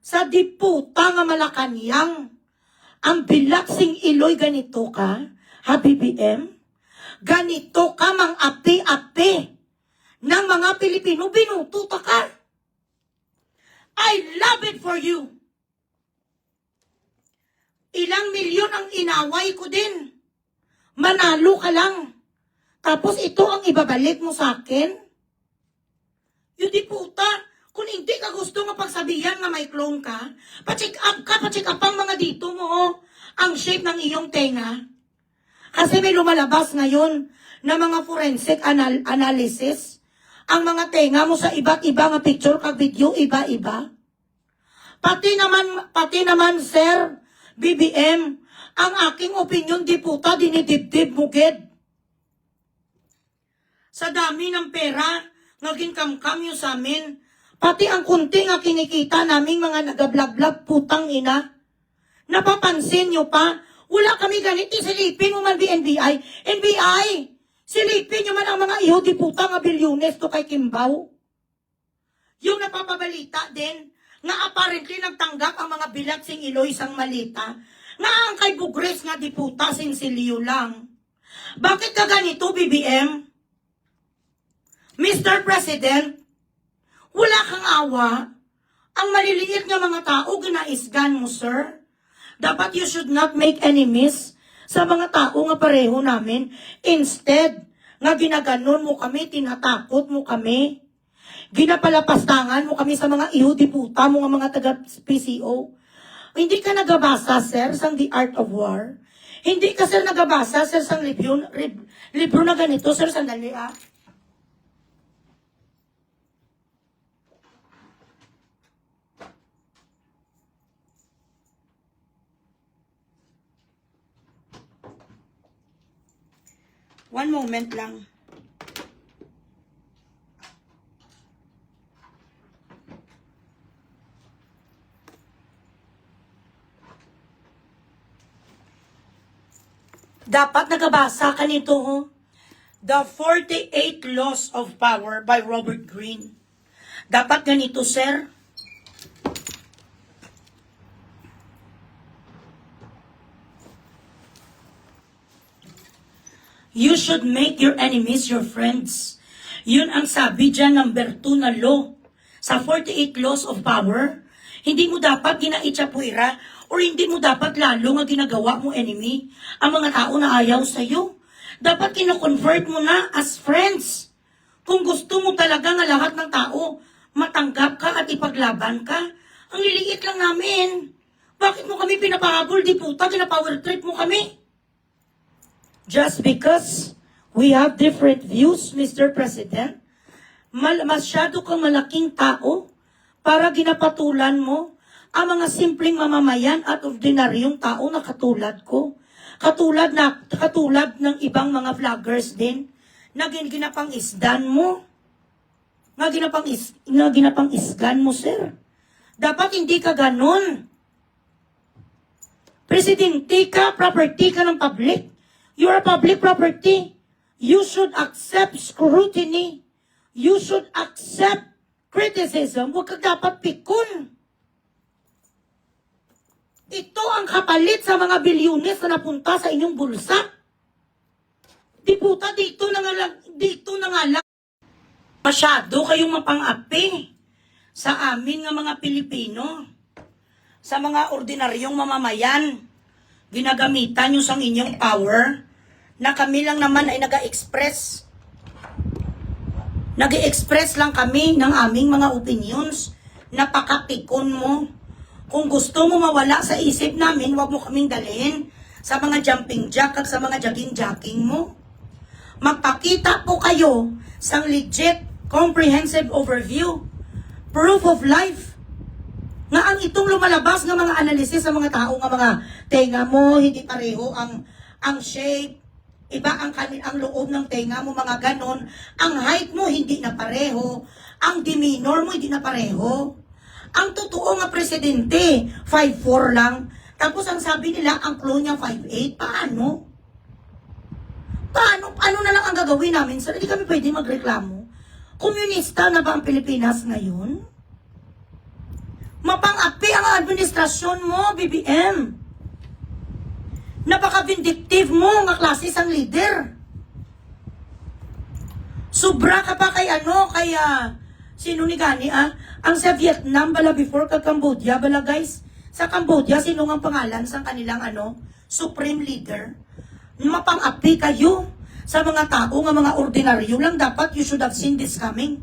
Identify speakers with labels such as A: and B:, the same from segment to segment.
A: Sa diputa nga Malacanang, ang bilaksing iloy ganito ka, ha BBM? Ganito ka mang api-api ng mga Pilipino, binututa ka. I love it for you. Ilang milyon ang inaway ko din. Manalo ka lang. Tapos ito ang ibabalik mo sa akin? Yung diputa, kung hindi ka gusto nga pagsabihan na may clone ka, pa-check up ang mga dito mo, oh, ang shape ng iyong tenga. Kasi may lumalabas ngayon na mga forensic analysis, ang mga tenga mo sa iba't iba nga picture kag video, iba-iba. Pati naman, Sir BBM, ang aking opinion, diputa, dinidibdib mo, ged. Sa dami ng pera, naging kamkam yung sa amin. Pati ang kunti nga kinikita naming mga nagablab-blab, putang ina. Napapansin nyo pa, wala kami ganito, silipin mo man NBI. NBI, silipin nyo man ang mga iho, diputa, nga bilyones to kay Kimbaw. Yung napapabalita din, nga apparently nagtanggap ang mga bilagsing iloy sang malita, nga ang kay Bugres nga diputa sinsilyo lang. Bakit ka ganito, BBM? Mr. President, wala kang awa. Ang maliliit nga mga tao, ginaisgan mo, sir. Dapat you should not make enemies sa mga tao nga pareho namin. Instead, nga ginaganon mo kami, tinatakot mo kami. Ginapalapastangan mo kami sa mga iho diputa mo nga mga taga-PCO. Hindi ka nagabasa, sir, sang The Art of War. Hindi ka, sir, nagabasa, sir, sang libro na ganito, sir, sandali, ah. One moment lang. Dapat nagabasa ka nito, oh. The 48 Laws of Power by Robert Greene. Dapat ganito, sir. You should make your enemies your friends. Yun ang sabi dyan, number 2 na law. Sa 48 Laws of Power, hindi mo dapat ginaitsapuira or hindi mo dapat lalo nga ginagawa mo enemy ang mga tao na ayaw sa'yo. Dapat kino-convert mo na as friends. Kung gusto mo talaga nga lahat ng tao matanggap ka at ipaglaban ka, ang liliit lang namin. Bakit mo kami pinapahabol, diputa? Gina-power trip mo kami? Just because we have different views, Mr. President, masyado kang malaking tao para ginapatulan mo ang mga simpleng mamamayan at ordinaryong tao na katulad ko. Katulad ng ibang mga vloggers din na ginapang isdan mo. Nga ginapang isgan mo, sir. Dapat hindi ka ganon. Presidente ka, property ka ng public. You're a public property. You should accept scrutiny. You should accept criticism. Huwag ka dapat pikon. Ito ang kapalit sa mga bilyones na napunta sa inyong bulsa. Diputa, dito na nga lang. Masyado kayong mapang-api sa amin nga mga Pilipino. Sa mga ordinaryong mamamayan. Ginagamitan nyo sang inyong power na kami lang naman ay nag-express. Nag-express lang kami ng aming mga opinions. Napakapikon mo. Kung gusto mo mawala sa isip namin, wag mo kaming dalhin sa mga jumping jack at sa mga jogging mo. Magpakita po kayo sang legit, comprehensive overview, proof of life, nga ang itong lumalabas ng mga analysis sa mga tao, nga mga tenga mo, hindi pareho ang shape, iba ang loob ng tenga mo, mga ganon, ang height mo hindi na pareho, ang demeanor mo hindi na pareho. Ang totoo nga presidente, 5'4" lang. Tapos ang sabi nila, ang clone niya 5'8". Paano? Ano na lang ang gagawin namin? Sir, hindi kami pwede magreklamo. Komunista na ba ang Pilipinas ngayon? Mapang-api ang administrasyon mo, BBM. Napaka-vindictive mo nga klase sang leader. Sobra ka pa kay sino ni gani ang sa Vietnam bala before ka Cambodia bala guys. Sa Cambodia sino ang pangalan sa kanilang supreme leader? Mapang-api kayo sa mga tao nga mga ordinaryo lang, dapat you should have seen this coming.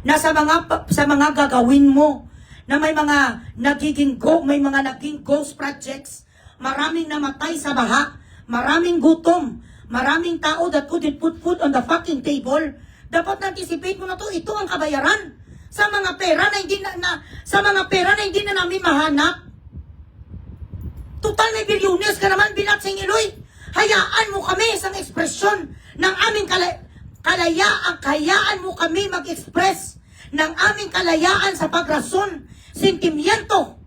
A: Na sa mga gagawin mo na may mga naging ghost projects, maraming namatay sa baha, maraming gutom, maraming tao that couldn't put food on the fucking table. Dapat na-anticipate mo na to. Ito ang kabayaran sa mga pera na hindi na namin mahanap. Total may bilyones ka naman, Bilat Singiloy. Hayaan mo kami sa ekspresyon ng aming kalayaan. Hayaan mo kami mag-express ng aming kalayaan sa pagrason, sentimiento.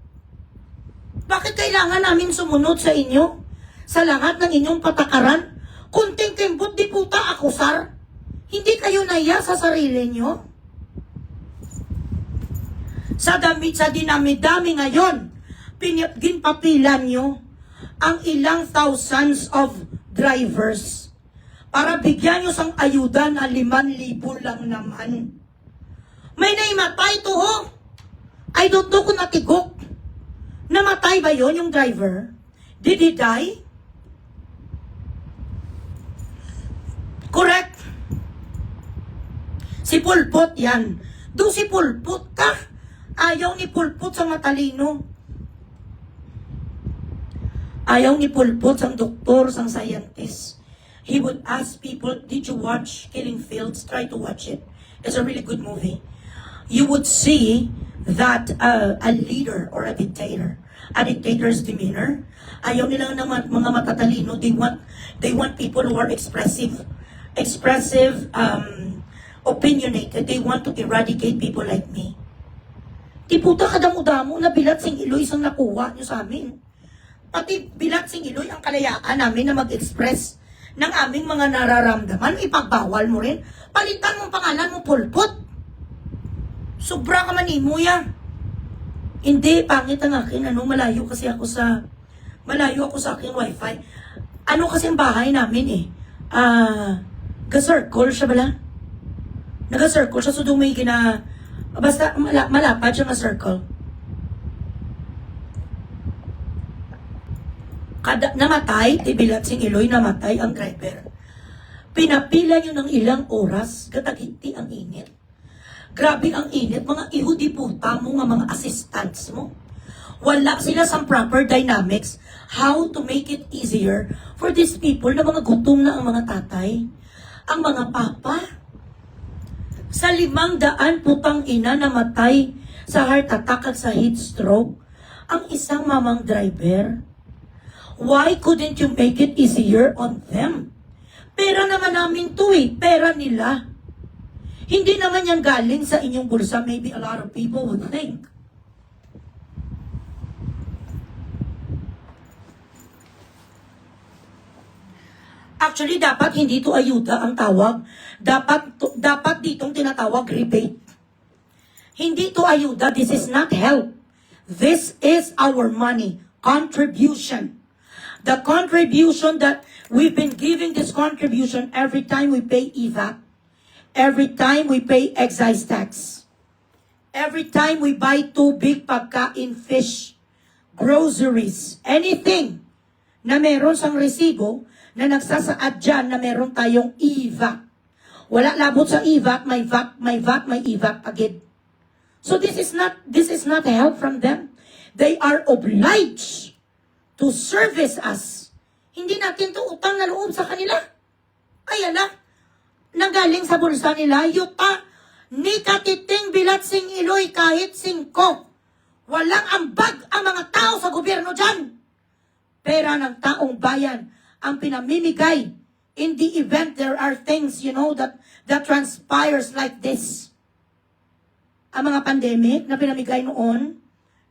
A: Bakit kailangan namin sumunod sa inyo? Sa lahat ng inyong patakaran? Kunting kimbot di puta akusar? Hindi kayo naiya sa sarili nyo? Sa dinami-dami ngayon, ginpapilan nyo ang ilang thousands of drivers para bigyan nyo sang ayuda na 5,000 lang naman. May naimatay to ho. I don't know kung natigok. Namatay ba yon yung driver? Did he die? Correct. Si Pulpot yan. Do si Pulpot ka. Ayaw ni Pulpot sa matalino. Ayaw ni Pulpot sang doktor, sang scientist. He would ask people, did you watch Killing Fields? Try to watch it. It's a really good movie. You would see that a leader or a dictator's demeanor, ayaw nila ng mga matatalino. They want people who are expressive, opinionated. They want to eradicate people like me. Di puta kadamo-damo na Bilat Singiloy sang nakuha nyo sa amin. Pati Bilat Singiloy ang kalayaan namin na mag-express ng aming mga nararamdaman. Ipagbawal mo rin. Palitan mo pangalan mo, Pulpot. Sobra ka manimo yan. Hindi, pangit ang akin. Malayo ako sa aking wifi. Kasi ang bahay namin ga-circle siya bala? Naga-circle siya, so may basta malapad siya na-circle. Namatay, Bilat Singiloy, namatay ang driver. Pinapila nyo ng ilang oras, gataginti ang init. Grabe ang init, mga ihudi puta mo, mga assistants mo. Wala sila sa proper dynamics, how to make it easier for these people na mga gutom na ang mga tatay, ang mga papa. Sa 500 putang ina namatay sa heart attack at sa heat stroke, ang isang mamang driver. Why couldn't you make it easier on them? Pera naman namin to pera nila. Hindi naman yan galing sa inyong bulsa, maybe a lot of people would think. Actually, dapat hindi to ayuda ang tawag. Dapat ditong tinatawag rebate. Hindi to ayuda. This is not help. This is our money. Contribution. The contribution that we've been giving this contribution every time we pay EVAC. Every time we pay excise tax. Every time we buy too big pagkain, fish, groceries, anything na meron sang resibo, na nagsasaad dyan na meron tayong EVAC. Wala labot sa EVAC, may VAT, may EVAC agad. So this is not help from them. They are obliged to service us. Hindi natin to utang na loob sa kanila. Ayala, nagaling sa bulsa nila, yuta, ni katiting Bilat Singiloy kahit 5. Walang ambag ang mga tao sa gobyerno dyan. Pera ng taong bayan ang pinamimigay. In the event there are things, that transpires like this. Ang mga pandemic na pinamigay noon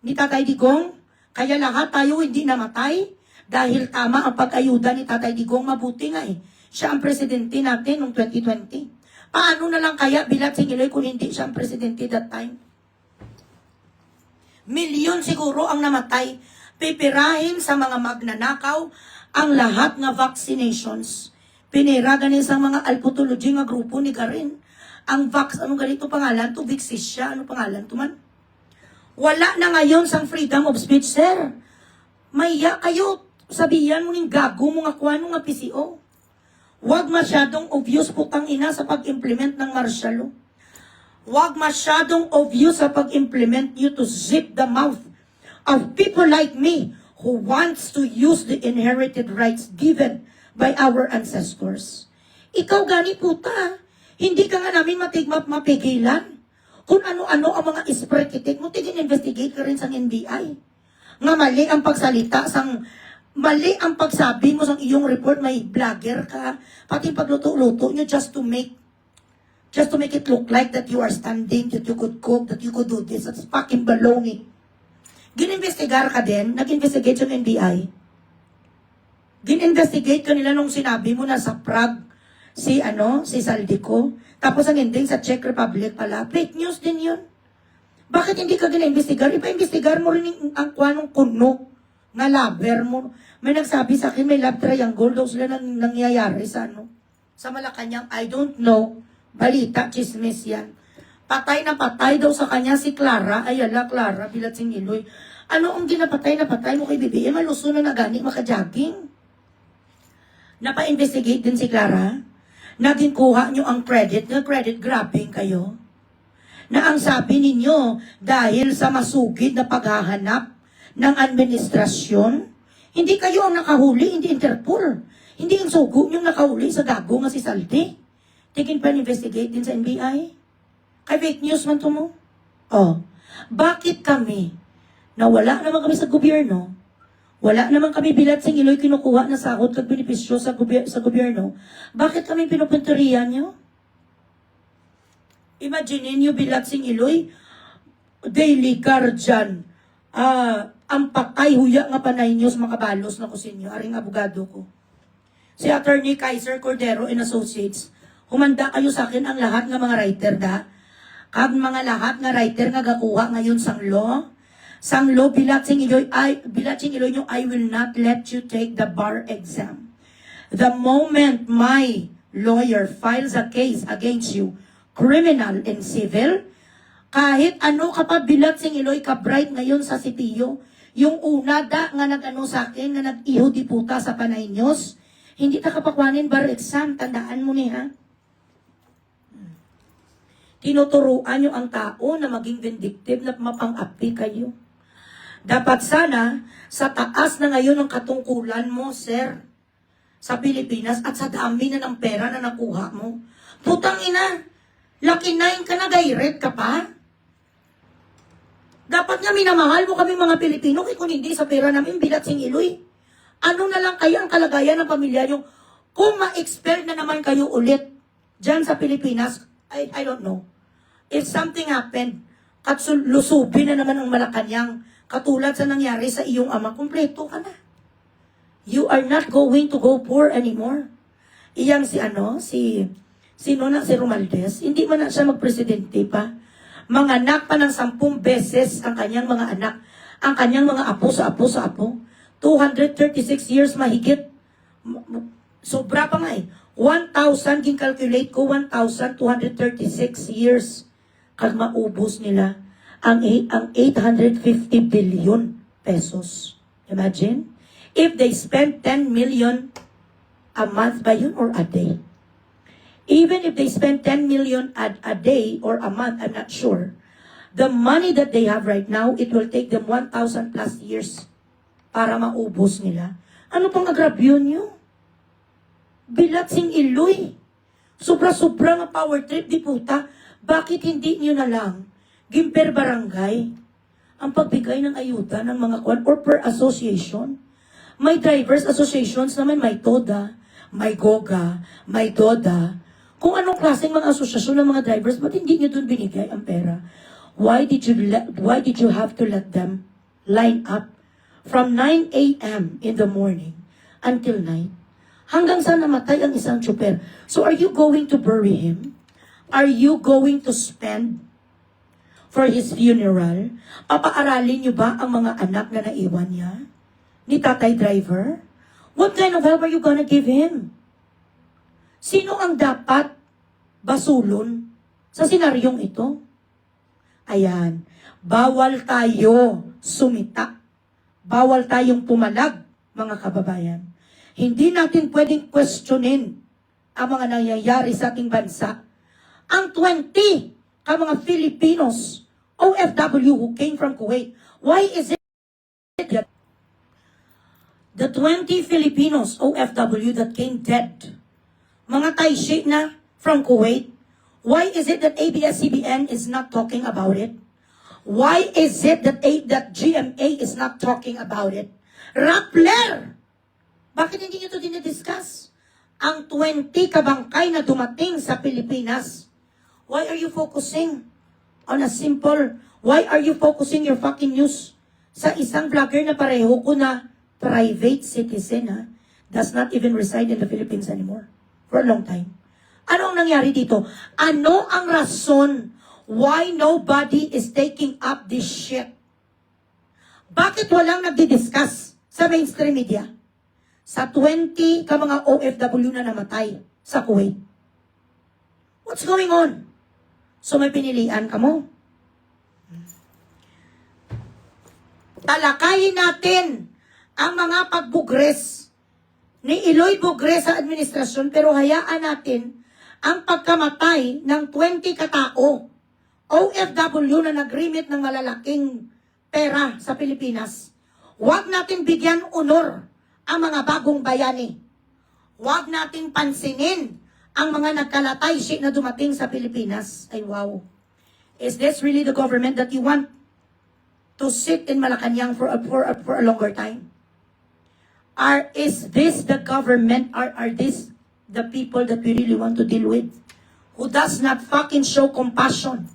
A: ni Tatay Digong, kaya lahat tayo hindi namatay dahil tama ang pag-ayuda ni Tatay Digong. Mabuti nga siya ang presidente natin noong 2020. Paano na lang kaya Bilat Singiloy kung hindi siya ang presidente that time? Milyon siguro ang namatay. Pipirahin sa mga magnanakaw ang lahat nga vaccinations. Pinira ganin sa mga alpotology nga grupo ni Karin. Ang anong ganito pangalan to? Vixissia, ano pangalan to man? Wala na ngayon sang freedom of speech, sir. Maya kayo, sabihan mo ning gago mo nga kuha nga PCO. Huwag masyadong obvious putang ina sa pag-implement ng martial law. Huwag masyadong obvious sa pag-implement nyo to zip the mouth of people like me who wants to use the inherited rights given by our ancestors. Ikaw gani puta, hindi ka nga namin mapigilan. Kung ano-ano ang mga isprekitik mo, tigin-investigate ka rin sa NBI. Nga mali ang pagsalita, mali ang pagsabi mo sa iyong report, may vlogger ka, pati pagluto-luto nyo just to make it look like that you are standing, that you could cook, that you could do this. That's fucking baloney. Gininvestigar ka din, nag-investigate yung NBI. Gininvestigate ka nila nung sinabi mo na sa Prague, si Saldico. Tapos ang ending sa Czech Republic pala. Fake news din yun. Bakit hindi ka gina-investigar? Ipa-investigar mo rin ang kwanong kuno na laber mo. May nagsabi sa akin, may lab triangle daw sila nangyayari sa sa Malacanang. I don't know. Balita, chismis yan. Patay na patay daw sa kanya si Clara. Ayala, Clara, Bilatsing Iloy. Ano ang ginapatay na patay mo kay BBM? Maluso na gani, makajogging. Napa-investigate din si Clara. Naging kuha nyo ang credit. Ng credit grabbing kayo. Na ang sabi ninyo, dahil sa masugid na paghahanap ng administrasyon, hindi kayo ang nakahuli, hindi Interpol. Hindi ang sugo nyo nakahuli sa gago nga si Saldi. Tingin pa investigate din sa NBI? Kay fake news man to mo? Oh, bakit kami, na wala naman kami sa gobyerno, wala naman kami Bilatsing Iloy kinukuha na sahod kag benepisyo sa gobyerno, bakit kami pinupunterihan nyo? Imagine niyo Bilatsing Iloy, daily guardian, ang patay huya nga panay news makabalos na ko sinyo, aring abogado ko. Si Attorney Kaiser Cordero and Associates, humanda kayo sa akin ang lahat ng mga writer da. Kag mga lahat nga writer nga gakuha ngayon sang law. Sang law, Bilatsing Iloy nyo, I will not let you take the bar exam. The moment my lawyer files a case against you, criminal and civil, kahit ano ka pa Bilatsing Iloy ka bright ngayon sa sitiyo, yung una da nga nag-ano sa akin, nga nag-iho di puta sa panay news, hindi ta kapakwanin bar exam, tandaan mo ni ha. Tinuturuan nyo ang tao na maging vindictive, na mapang-api kayo. Dapat sana, sa taas na ngayon ang katungkulan mo, sir, sa Pilipinas, at sa dami na ng pera na nakuha mo. Putang ina, laki 9 ka na, gayret ka pa. Dapat nga minamahal mo kami mga Pilipino, kung hindi sa pera namin, Bilatsing Iloy. Ano na lang kaya ang kalagayan ng pamilya nyo? Kung ma-expel na naman kayo ulit dyan sa Pilipinas, I don't know. If something happened, lusubin na naman ang Malacanang, katulad sa nangyari sa iyong ama, kumpleto ka na. You are not going to go poor anymore. Iyang si Romualdez, hindi man na siya magpresidente pa. Manganak pa ng 10 beses ang kanyang mga anak, ang kanyang mga apo sa apo. 236 years mahigit. Sobra pa nga eh. 1,000, kin-calculate ko, 1,236 years. Kag maubos nila ang 850 billion pesos. Imagine? If they spend 10 million a month ba yun or a day? Even if they spend 10 million a day or a month, I'm not sure. The money that they have right now, it will take them 1,000 plus years para maubos nila. Ano pang agrabyo nyo? Bilatsing Iloy. Sobra-sobra nga power trip, di puta. Bakit hindi nyo na lang Gimper Barangay ang pagbigay ng ayuda ng mga kwan or per association? May drivers associations naman, may TODA, may GOGA, may DODA. Kung anong klaseng mga asosasyon ng mga drivers, ba't hindi nyo dun binigay ang pera? Why did you have to let them line up from 9 a.m. in the morning until night? Hanggang sa namatay ang isang tsuper. So are you going to bury him? Are you going to spend for his funeral, papaaralin niyo ba ang mga anak na naiwan niya? Ni Tatay Driver? What kind of help are you gonna give him? Sino ang dapat basulon sa senaryong ito? Ayan, bawal tayo sumita. Bawal tayong pumalag, mga kababayan. Hindi natin pwedeng questionin ang mga nangyayari sa ating bansa. Ang 20 ka mga Filipinos, OFW who came from Kuwait, why is it that the 20 Filipinos, OFW that came dead, mga Taishe na from Kuwait, why is it that ABS-CBN is not talking about it? Why is it that GMA is not talking about it? Rappler! Bakit hindi nyo ito dinidiscuss? Ang 20 kabangkay na dumating sa Pilipinas. Why are you focusing on a simple, why are you focusing your fucking news sa isang vlogger na pareho ko na private citizen ha, does not even reside in the Philippines anymore for a long time? Ano ang nangyari dito? Ano ang rason why nobody is taking up this shit? Bakit walang nagdi-discuss sa mainstream media? Sa 20 ka mga OFW na namatay sa Kuwait. What's going on? So may pinilian ka mo. Talakayin natin ang mga pagbugres ni Eloy Bugres sa administrasyon, pero hayaan natin ang pagkamatay ng 20 katao, OFW na nag-remit ng malalaking pera sa Pilipinas. Huwag natin bigyan honor ang mga bagong bayani. Huwag natin pansinin ang mga nagkalatay na dumating sa Pilipinas. Ay wow. Is this really the government that you want to sit in Malacanang for a longer time? Is this the government? Are this the people that we really want to deal with? Who does not fucking show compassion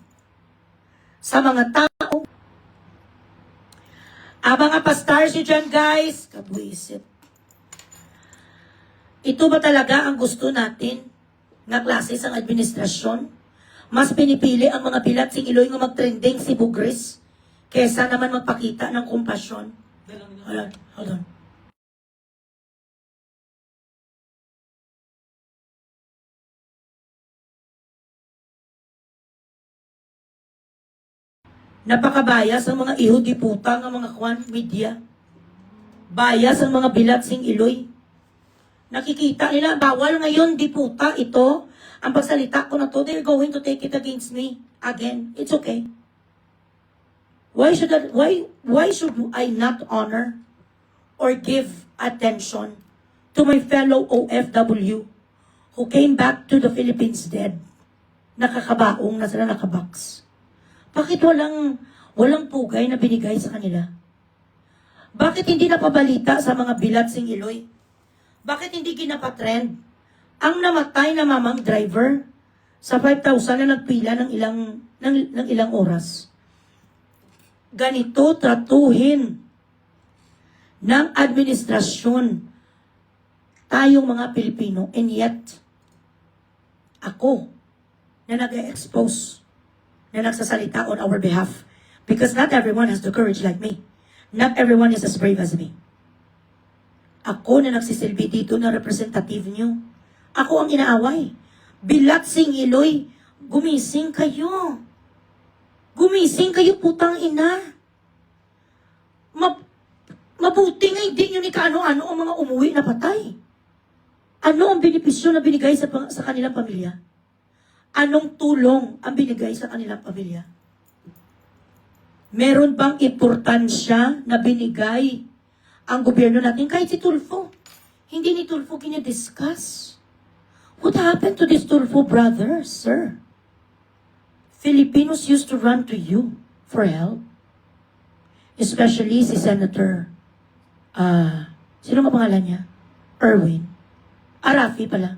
A: sa mga tao? Mga pastars nyo dyan, guys, kabwisit. Ito ba talaga ang gusto natin na klase sa administrasyon? Mas pinipili ang mga bilat sing Iloy nga mag-trending si Bugres kesa naman magpakita ng kumpasyon. Hold on. Napakabayas ang mga iho di puta ng mga kwan media. Bayas ang mga bilat sing Iloy. Nakikita nila, bawal ngayon di puta ito. Ang pagsalita ko na to, they're going to take it against me again. It's okay. Why should I not honor or give attention to my fellow OFW who came back to the Philippines dead? Nakakabaong na sila nakabox. Bakit walang pugay na binigay sa kanila? Bakit hindi napabalita sa mga bilat sing Iloy? Bakit hindi ginapatrend ang namatay na mamang driver sa 5,000 na nagpila ng ilang oras? Ganito tratuhin ng administrasyon tayong mga Pilipino, and yet ako na nag-expose, na nagsasalita on our behalf. Because not everyone has the courage like me. Not everyone is as brave as me. Ako na nagsisilbi dito na representative nyo. Ako ang inaaway. Bilat sing Iloy, gumising kayo. Gumising kayo, putang ina. Mabuti nga hindi nyo ni kaano-ano ang mga umuwi na patay. Ano ang benepisyo na binigay sa kanilang pamilya? Anong tulong ang binigay sa kanilang pamilya? Meron bang importansya na binigay ang gobyerno natin? Kahit si Tulfo. Hindi ni Tulfo kinidiscuss. What happened to this Tulfo brother, sir? Filipinos used to run to you for help. Especially si Senator, sino nga pangalan niya? Erwin. Rafi pala.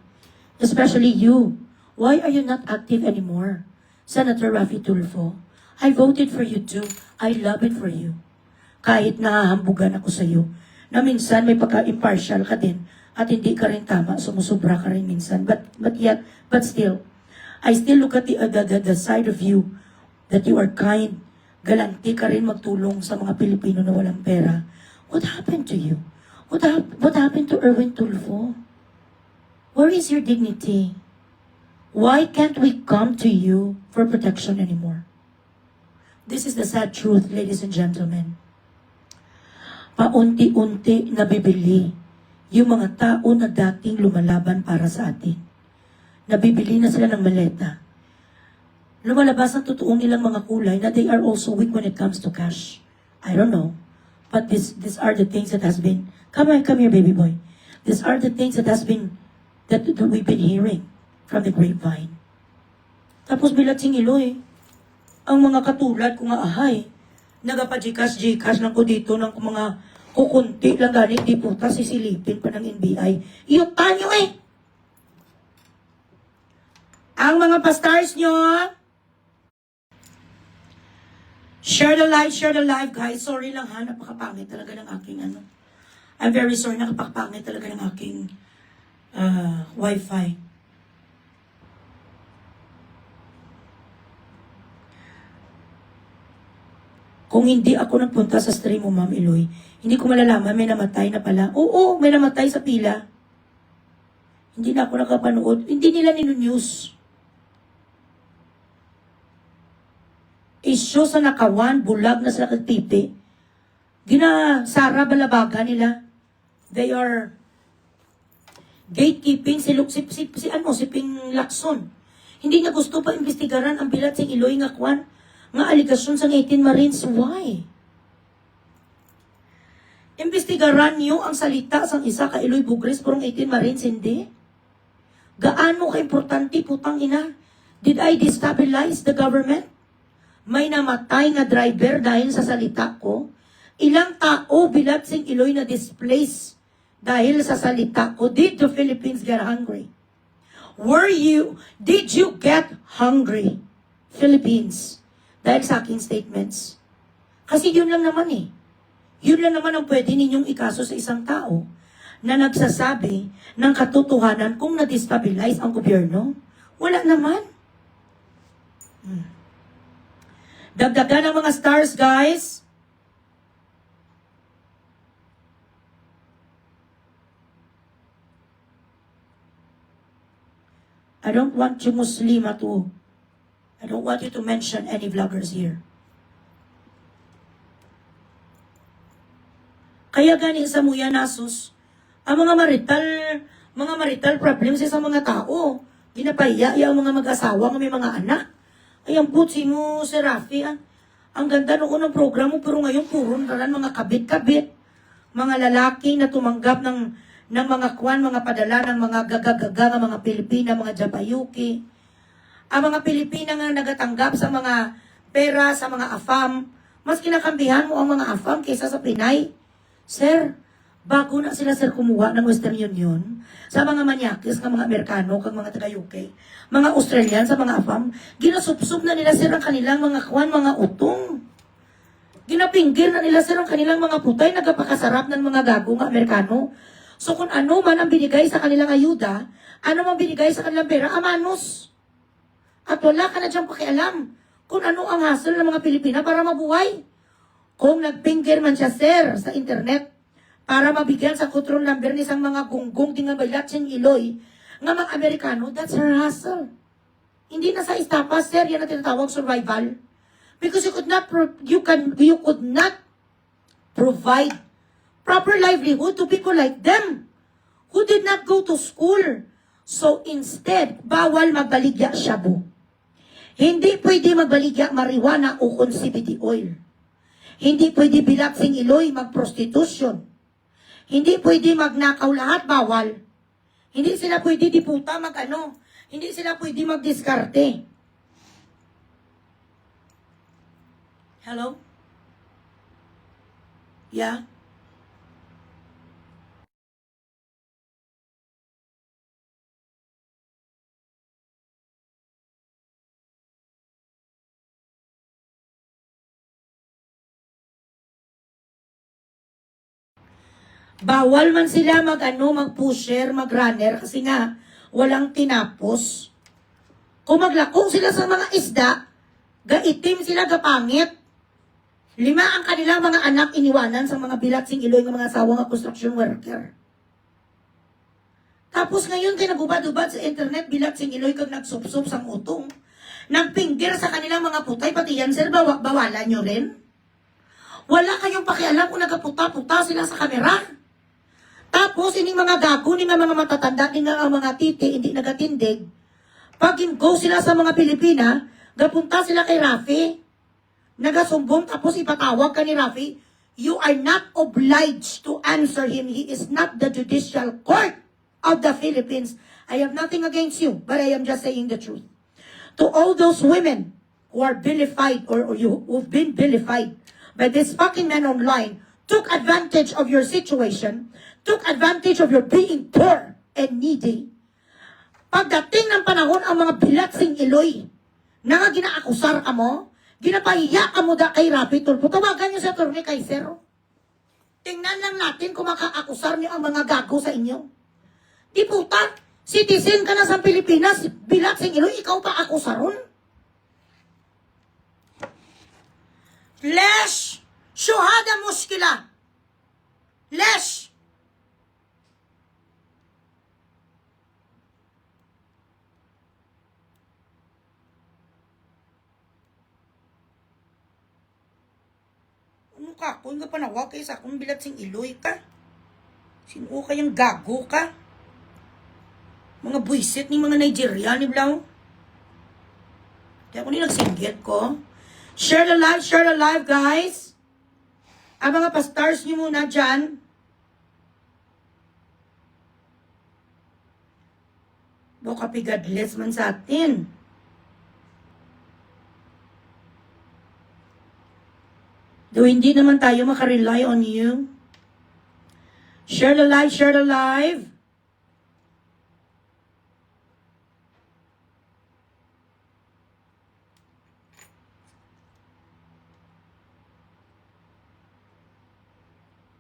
A: Especially you. Why are you not active anymore? Senator Rafi Tulfo, I voted for you too. I love it for you. Kahit nahahambugan ako sa iyo, na minsan may pagka-impartial ka din, at hindi ka rin tama, sumusubra ka rin minsan. But still, I still look at the side of you that you are kind, galanti ka rin magtulong sa mga Pilipino na walang pera. What happened to you? What happened to Erwin Tulfo? Where is your dignity? Why can't we come to you for protection anymore? This is the sad truth, ladies and gentlemen. Paunti-unti nabibili yung mga tao na dating lumalaban para sa atin. Nabibili na sila ng maleta. Lumalabas ang totoong nilang mga kulay na they are also weak when it comes to cash. I don't know. But these are the things that has been, come here, baby boy. These are the things that we've been hearing from the grapevine. Tapos bilat sing Iloy, ang mga katulad ko nga ahay, nagapa-Gcash lang ko dito ng mga kukunti lang galing di puta sisilipin pa ng NBI. Iyutan nyo eh! Ang mga pastars nyo, share the live, guys. Sorry lang ha, napakapangit talaga ng aking I'm very sorry, napakapangit talaga ng aking wifi. Kung hindi ako nagpunta sa stream mo, Ma'am Eloy, hindi ko malalaman, may namatay na pala. Oo, may namatay sa pila. Hindi na ako nakapanood. Hindi nila ninews. Isyo sa nakawan, bulag na sila kagpipi. Sara balabaga nila. They are gatekeeping si Ping Lacson. Hindi na gusto pa imbestigaran ang bilat sing Iloy nga kwan. Nga aligasyon sa 18 Marines. Why? Imbestigaran niyo ang salita sang isa ka Iloy Bugres purong 18 Marines, hindi? Gaano ka-importante putang ina? Did I destabilize the government? May namatay na driver dahil sa salita ko? Ilang tao bilat sing Iloy na displaced dahil sa salita ko? Did the Philippines get hungry? Did you get hungry, Philippines? Dahil sa aking statements. Kasi yun lang naman eh. Yun lang naman ang pwede ninyong ikaso sa isang tao na nagsasabi ng katotohanan kung na-destabilize ang gobyerno. Wala naman. Dagdagan ng mga stars, guys. I don't want you Muslima to I don't want you to mention any vloggers here. Kaya gani sa muya nasus, ang mga marital problems sa mga tao. Ginapahiya yung mga mag-asawa ng may mga anak. Ay, ang putsi mo, si Rafi, ang ganda noon ng programa, pero ngayon puro naran mga kabit-kabit. Mga lalaki na tumanggap ng mga kwan, mga padala ng mga gagagaga, ng mga Pilipina, mga Jabayuki. Ang mga Pilipina nga nagatanggap sa mga pera, sa mga AFAM, mas kinakambihan mo ang mga AFAM kaysa sa Pinay. Sir, bago na sila sir kumuha ng Western Union, sa mga manyakis ng mga Amerikano, kag mga taga-UK, mga Australian sa mga AFAM, ginasupsup na nila sir ang kanilang mga kwan, mga utong. Ginapinggir na nila sir ang kanilang mga putay, nagapakasarap ng mga gago nga Amerikano. So kung ano man ang binigay sa kanilang ayuda, ano man binigay sa kanilang pera, amanos. At wala ka na diyang pakialam kung ano ang hassle ng mga Pilipina para mabuhay. Kung nagpinggir man siya, sir, sa internet, para mabigyan sa control number ni isang mga gunggong tingabayat siyang Iloy, nga mga Amerikano, that's her hassle. Hindi na sa istapa, sir, yan ang tinatawag survival. Because you could not provide proper livelihood to people like them who did not go to school. So instead, bawal magbaligya shabu. Hindi pwede magbaligya marijuana o CBD oil. Hindi pwede bilaksing Iloy magprostitusyon. Hindi pwede magnakaw lahat, bawal. Hindi sila pwede diputa Hindi sila pwede magdiskarte. Hello? Yeah? Bawal man sila mag-pusher, mag-runner kasi nga walang tinapos. Kung maglakong sila sa mga isda, Gaitim sila, gapangit. 5 ang kanilang mga anak iniwanan sa mga bilatsing Iloy ng mga asawa nga construction worker. Tapos ngayon kay nagubad-ubad sa internet bilatsing Iloy kag nagsupsup sang utong. Nagpinggir sa kanilang mga putay, pati yan sir, bawalan nyo rin. Wala kayong pakialam kung nagaputa-puta sila sa kamera. Tapos, ining mga gago, ining mga matatanda, ining mga titi, hindi nagatindig. Pag go sila sa mga Pilipina, gapunta sila kay Rafi, nagasumbong, tapos ipatawag ka ni Rafi, you are not obliged to answer him. He is not the judicial court of the Philippines. I have nothing against you, but I am just saying the truth. To all those women who are vilified or who've been vilified by this fucking man online, took advantage of your situation, took advantage of your being poor and needy. Pagdating ng panahon ang mga bilatsing Iloy, na nga ginaakusar ka mo, ginapahiya ka mo da kay Rafi Tulfo, tawagan niyo sa Atty. Kaiser. Tingnan lang natin kung makaakusar niyo ang mga gago sa inyo. Di puta, citizen ka na sa Pilipinas, bilatsing Iloy, ikaw pa akusaron? Lesh! Shuhada muskila! Lesh! Ano ka? Kung nga panawag kayo sa akong bilatsing Iloy ka? Sino kayang gago ka? Mga buisit ni mga Nigeria ni Blau. Kaya kung nagsinggit ko, share the live guys. Ang mga pastars nyo muna dyan. Baka pigadless man sa atin. Though hindi naman tayo makarely on you. Share the live.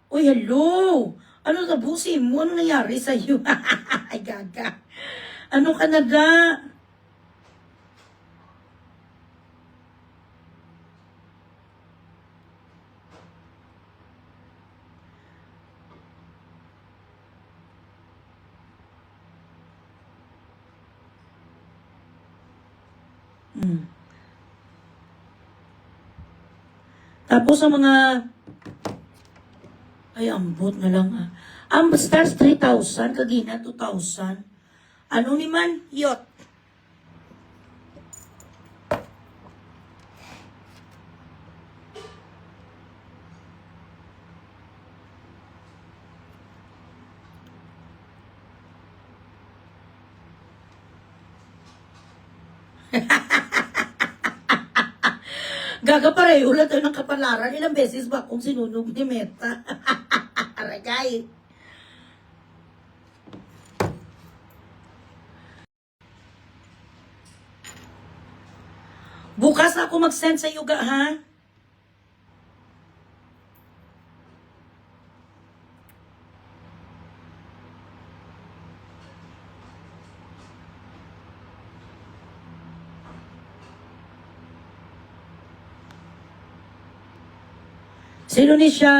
A: Uy, hello! Ano tabusin mo? Ano nangyari sa'yo? Ay, gaga. Ano ka na ga? Tapos sa mga ay, ambot na lang ah. Ang stars 3,000, kagina 2,000. Ano ni man? Yot. Gaga pareho lang tayo ng kapalaran. Ilang beses ba kung sinunog ni Meta? Aragay. Bukas na ako mag-send sa yoga, ha? Sino ni siya,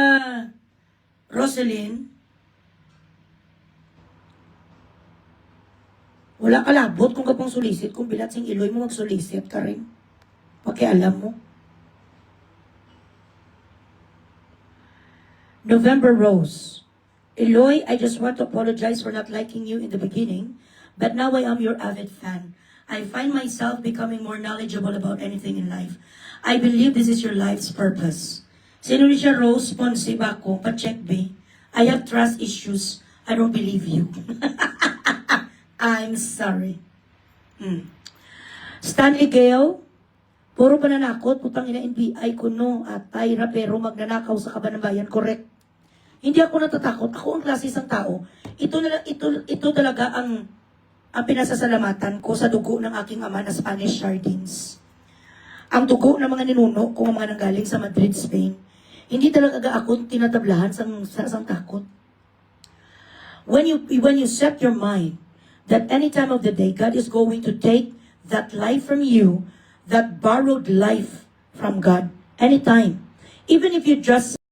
A: Roselyn? Wala ka labot kung kapang sulisit, kung bilatsing Iloy mo magsulisit ka rin. Pakialam mo. November Rose. Iloy, I just want to apologize for not liking you in the beginning, but now I am your avid fan. I find myself becoming more knowledgeable about anything in life. I believe this is your life's purpose. Sino ni siya, Rose Ponce Baco, pa-check be. I have trust issues. I don't believe you. I'm sorry. Stanley Gale, puro pananakot, putang ina NBI ko no, at Tyra pero magnanakaw sa Kabanambayan, correct. Hindi ako natatakot, ako ang klase isang tao. Ito talaga ang pinasasalamatan ko sa dugo ng aking ama na Spanish sardines. Ang dugo ng mga ninuno kung mga nanggaling sa Madrid, Spain. Hindi talaga ako tinatablahan sa takot. When you set your mind that any time of the day, God is going to take that life from you, that borrowed life from God anytime. Even if you just